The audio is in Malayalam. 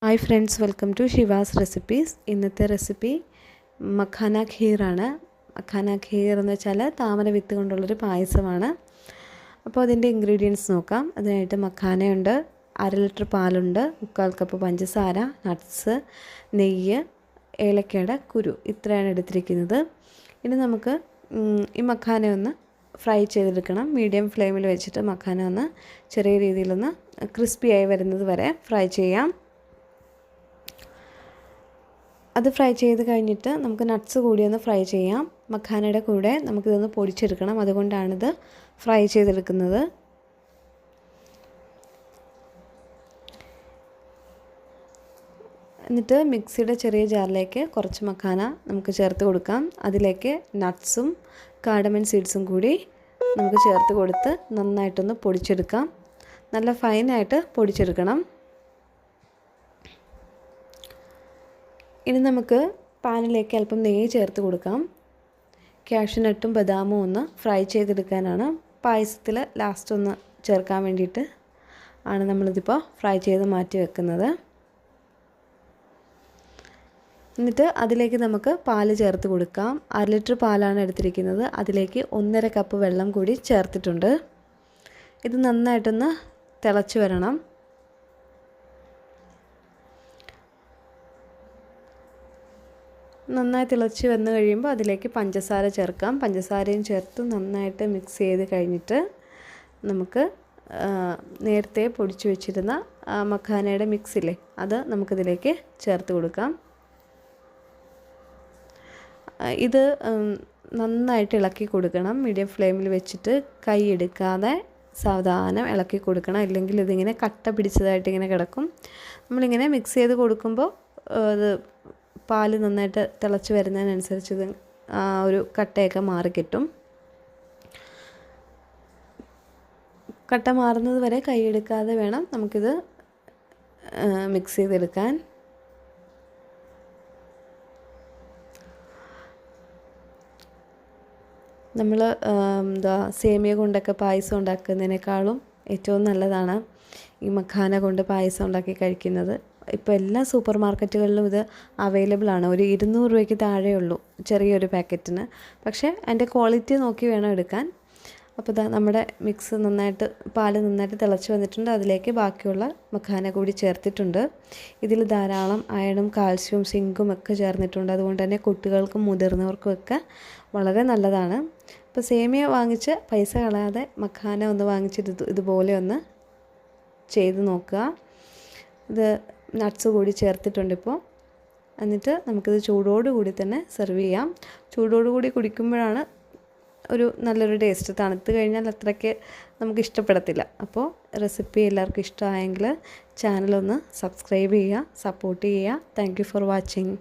Hi friends, welcome to Shiva's recipes. ഇന്നത്തെ റെസിപ്പി മഖാന ഖീറാണ്. മഖാന ഖീർ എന്ന് വെച്ചാൽ താമര വിത്ത് കൊണ്ടുള്ളൊരു പായസമാണ്. അപ്പോൾ അതിൻ്റെ ഇൻഗ്രീഡിയൻസ് നോക്കാം. അതിനായിട്ട് മഖാനയുണ്ട്, 1/2 ലിറ്റർ പാലുണ്ട്, 1/4 കപ്പ് പഞ്ചസാര, നട്ട്സ്, നെയ്യ്, ഏലക്കയുടെ കുരു, ഇത്രയാണ് എടുത്തിരിക്കുന്നത്. ഇനി നമുക്ക് ഈ മഖാന ഒന്ന് ഫ്രൈ ചെയ്തെടുക്കണം. മീഡിയം ഫ്ലെയിമിൽ വെച്ചിട്ട് മഖാന ഒന്ന് ചെറിയ രീതിയിലൊന്ന് ക്രിസ്പിയായി വരുന്നത് വരെ ഫ്രൈ ചെയ്യാം. അത് ഫ്രൈ ചെയ്ത് കഴിഞ്ഞിട്ട് നമുക്ക് നട്ട്സ് കൂടി ഒന്ന് ഫ്രൈ ചെയ്യാം. മഖാനയുടെ കൂടെ നമുക്കിതൊന്ന് പൊടിച്ചെടുക്കണം, അതുകൊണ്ടാണിത് ഫ്രൈ ചെയ്തെടുക്കുന്നത്. എന്നിട്ട് മിക്സിയുടെ ചെറിയ ജാറിലേക്ക് കുറച്ച് മഖാന നമുക്ക് ചേർത്ത് കൊടുക്കാം. അതിലേക്ക് നട്ട്സും കാർഡമൻ സീഡ്സും കൂടി നമുക്ക് ചേർത്ത് കൊടുത്ത് നന്നായിട്ടൊന്ന് പൊടിച്ചെടുക്കാം. നല്ല ഫൈനായിട്ട് പൊടിച്ചെടുക്കണം. ഇനി നമുക്ക് പാനിലേക്ക് അല്പം നെയ്യ് ചേർത്ത് കൊടുക്കാം. കാഷ്യൂനട്ടും ബദാമും ഒന്ന് ഫ്രൈ ചെയ്തെടുക്കാനാണ്. പായസത്തിൽ ലാസ്റ്റ് ഒന്ന് ചേർക്കാൻ വേണ്ടിയിട്ട് ആണ് നമ്മളിതിപ്പോൾ ഫ്രൈ ചെയ്ത് മാറ്റി വെക്കുന്നത്. എന്നിട്ട് അതിലേക്ക് നമുക്ക് പാല് ചേർത്ത് കൊടുക്കാം. 1/2 ലിറ്റർ പാലാണ് എടുത്തിരിക്കുന്നത്. അതിലേക്ക് 1.5 കപ്പ് വെള്ളം കൂടി ചേർത്തിട്ടുണ്ട്. ഇത് നന്നായിട്ടൊന്ന് തിളച്ച് വരണം. നന്നായി തിളച്ച് വന്നു കഴിയുമ്പോൾ അതിലേക്ക് പഞ്ചസാര ചേർക്കാം. പഞ്ചസാരയും ചേർത്ത് നന്നായിട്ട് മിക്സ് ചെയ്ത് കഴിഞ്ഞിട്ട് നമുക്ക് നേരത്തെ പൊടിച്ചു വെച്ചിരുന്ന മഖാനയുടെ മിക്സില്ലേ, അത് നമുക്കിതിലേക്ക് ചേർത്ത് കൊടുക്കാം. ഇത് നന്നായിട്ട് ഇളക്കി കൊടുക്കണം. മീഡിയം ഫ്ലെയിമിൽ വെച്ചിട്ട് കൈ എടുക്കാതെ സാവധാനം ഇളക്കി കൊടുക്കണം, ഇല്ലെങ്കിൽ ഇതിങ്ങനെ കട്ട പിടിച്ചതായിട്ട് ഇങ്ങനെ കിടക്കും. നമ്മളിങ്ങനെ മിക്സ് ചെയ്ത് കൊടുക്കുമ്പോൾ അത് പാല് നന്നായിട്ട് തിളച്ച് വരുന്നതിനനുസരിച്ച് ഇത് ഒരു കട്ടയൊക്കെ മാറിക്കിട്ടും. കട്ട മാറുന്നത് വരെ കൈയെടുക്കാതെ വേണം നമുക്കിത് മിക്സ് ചെയ്തെടുക്കാൻ. നമ്മൾ സേമിയ കൊണ്ടൊക്കെ പായസം ഉണ്ടാക്കുന്നതിനേക്കാളും ഏറ്റവും നല്ലതാണ് ഈ മഖാന കൊണ്ട് പായസം ഉണ്ടാക്കി കഴിക്കുന്നത്. ഇപ്പോൾ എല്ലാ സൂപ്പർ മാർക്കറ്റുകളിലും ഇത് അവൈലബിൾ ആണ്. ഒരു 200 രൂപയ്ക്ക് താഴെയുള്ളൂ ചെറിയൊരു പാക്കറ്റിന്. പക്ഷേ അതിൻ്റെ ക്വാളിറ്റി നോക്കി വേണം എടുക്കാൻ. അപ്പോൾ നമ്മുടെ മിക്സ് പാല് നന്നായിട്ട് തിളച്ച് വന്നിട്ടുണ്ട്. അതിലേക്ക് ബാക്കിയുള്ള മഖാന കൂടി ചേർത്തിട്ടുണ്ട്. ഇതിൽ ധാരാളം അയണും കാൽസ്യവും സിങ്കും ഒക്കെ ചേർന്നിട്ടുണ്ട്. അതുകൊണ്ട് തന്നെ കുട്ടികൾക്കും മുതിർന്നവർക്കും ഒക്കെ വളരെ നല്ലതാണ്. ഇപ്പോൾ സേമിയ വാങ്ങിച്ച് പൈസ കളയാതെ മഖാന ഒന്ന് വാങ്ങിച്ചിട്ട് ഇതുപോലെ ഒന്ന് ചെയ്ത് നോക്കുക. ഇത് നട്ട്സ് കൂടി ചേർത്തിട്ടുണ്ട് ഇപ്പോൾ. എന്നിട്ട് നമുക്കിത് ചൂടോടുകൂടി തന്നെ സെർവ് ചെയ്യാം. ചൂടോടുകൂടി കുടിക്കുമ്പോഴാണ് ഒരു നല്ലൊരു ടേസ്റ്റ്. തണുത്ത് കഴിഞ്ഞാൽ അത്രയ്ക്ക് നമുക്ക് ഇഷ്ടപ്പെടത്തില്ല. അപ്പോൾ റെസിപ്പി എല്ലാവർക്കും ഇഷ്ടമായെങ്കിൽ ചാനലൊന്ന് സബ്സ്ക്രൈബ് ചെയ്യുക, സപ്പോർട്ട് ചെയ്യുക. Thank you for watching.